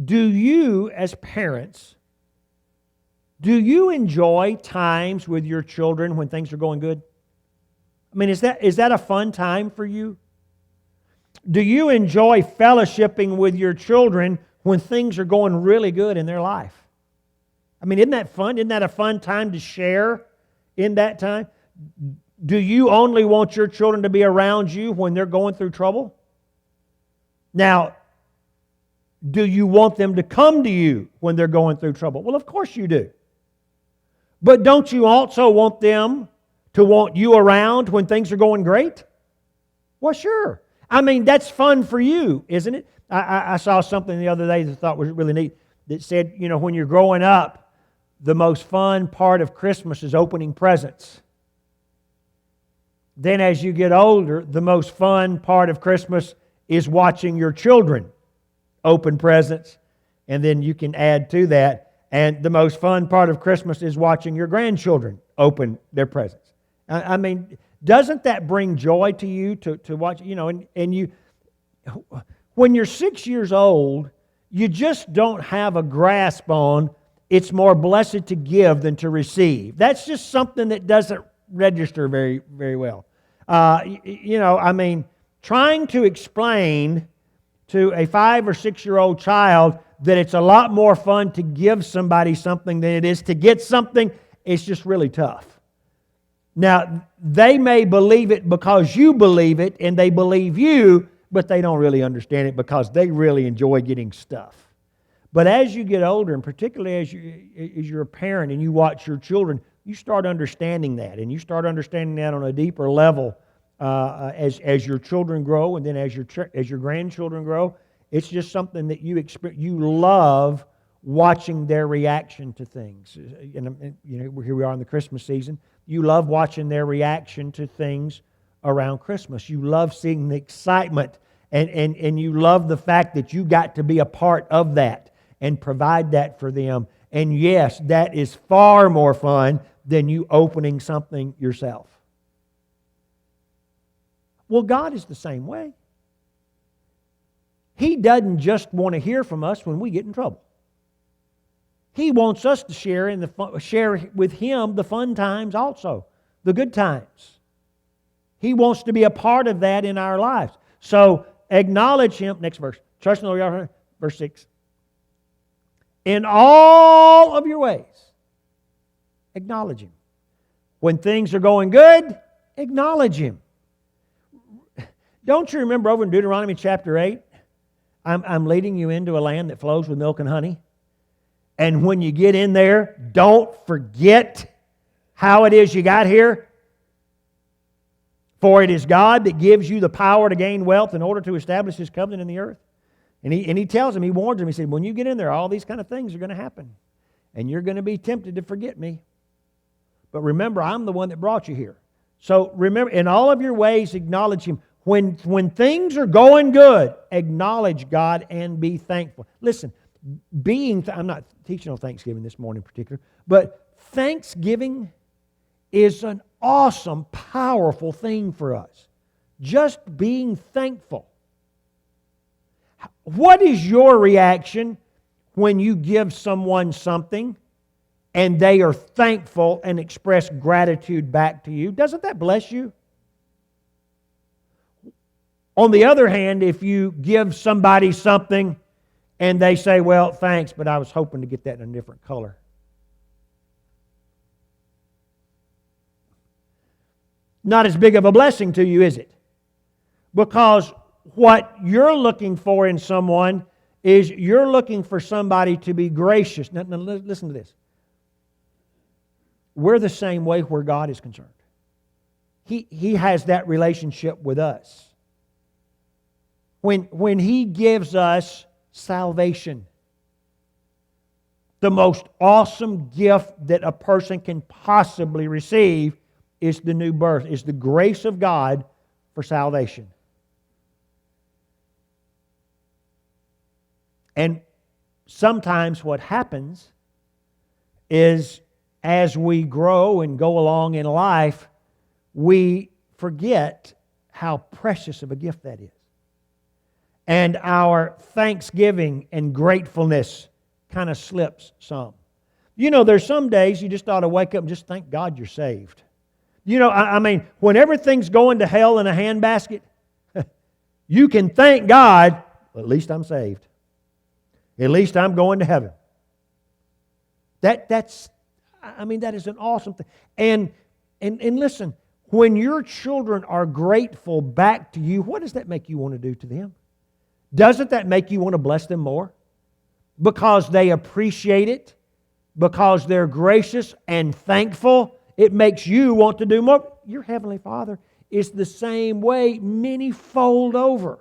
Do you, as parents, do you enjoy times with your children when things are going good? I mean, is that a fun time for you? Do you enjoy fellowshipping with your children when things are going really good in their life? I mean, isn't that fun? Isn't that a fun time to share in that time? Do you only want your children to be around you when they're going through trouble? Now, do you want them to come to you when they're going through trouble? Well, of course you do. But don't you also want them to want you around when things are going great? Well, sure. I mean, that's fun for you, isn't it? I saw something the other day that I thought was really neat that said, when you're growing up, the most fun part of Christmas is opening presents. Then as you get older, the most fun part of Christmas is watching your children open presents. And then you can add to that, and the most fun part of Christmas is watching your grandchildren open their presents. I mean, doesn't that bring joy to you to watch, and you, when you're 6 years old, you just don't have a grasp on it's more blessed to give than to receive. That's just something that doesn't register very, very well. I mean, trying to explain to a 5 or 6 year old child that it's a lot more fun to give somebody something than it is to get something, it's just really tough. Now, they may believe it because you believe it and they believe you, but they don't really understand it because they really enjoy getting stuff. But as you get older, and particularly as you're a parent and you watch your children, you start understanding that, and you start understanding that on a deeper level as your children grow, and then as your grandchildren grow. It's just something that you experience. You love watching their reaction to things. And here we are in the Christmas season. You love watching their reaction to things around Christmas. You love seeing the excitement, and you love the fact that you got to be a part of that and provide that for them. And yes, that is far more fun than you opening something yourself. Well, God is the same way. He doesn't just want to hear from us when we get in trouble. He wants us to share with Him the fun times also, the good times. He wants to be a part of that in our lives. So acknowledge Him. Next verse. Trust in the Lord, verse 6. In all of your ways, acknowledge Him. When things are going good, acknowledge Him. Don't you remember over in Deuteronomy chapter 8? I'm leading you into a land that flows with milk and honey. And when you get in there, don't forget how it is you got here. For it is God that gives you the power to gain wealth in order to establish His covenant in the earth. And he tells him, he warns him, he said, when you get in there, all these kind of things are going to happen. And you're going to be tempted to forget me. But remember, I'm the one that brought you here. So remember, in all of your ways, acknowledge Him. When things are going good, acknowledge God and be thankful. Listen, I'm not teaching on Thanksgiving this morning in particular, but Thanksgiving is an awesome, powerful thing for us. Just being thankful. What is your reaction when you give someone something and they are thankful and express gratitude back to you? Doesn't that bless you? On the other hand, if you give somebody something and they say, well, thanks, but I was hoping to get that in a different color. Not as big of a blessing to you, is it? Because what you're looking for in someone is you're looking for somebody to be gracious. Now listen to this. We're the same way where God is concerned. He has that relationship with us. When He gives us salvation, the most awesome gift that a person can possibly receive is the new birth, is the grace of God for salvation. And sometimes what happens is as we grow and go along in life, we forget how precious of a gift that is. and our thanksgiving and gratefulness kind of slips some. You know, there's some days you just ought to wake up and just thank God you're saved. You know, I mean, when everything's going to hell in a handbasket, you can thank God, well, at least I'm saved. At least I'm going to heaven. That is an awesome thing. And listen, when your children are grateful back to you, what does that make you want to do to them? Doesn't that make you want to bless them more? Because they appreciate it, because they're gracious and thankful, it makes you want to do more. Your Heavenly Father is the same way, many fold over.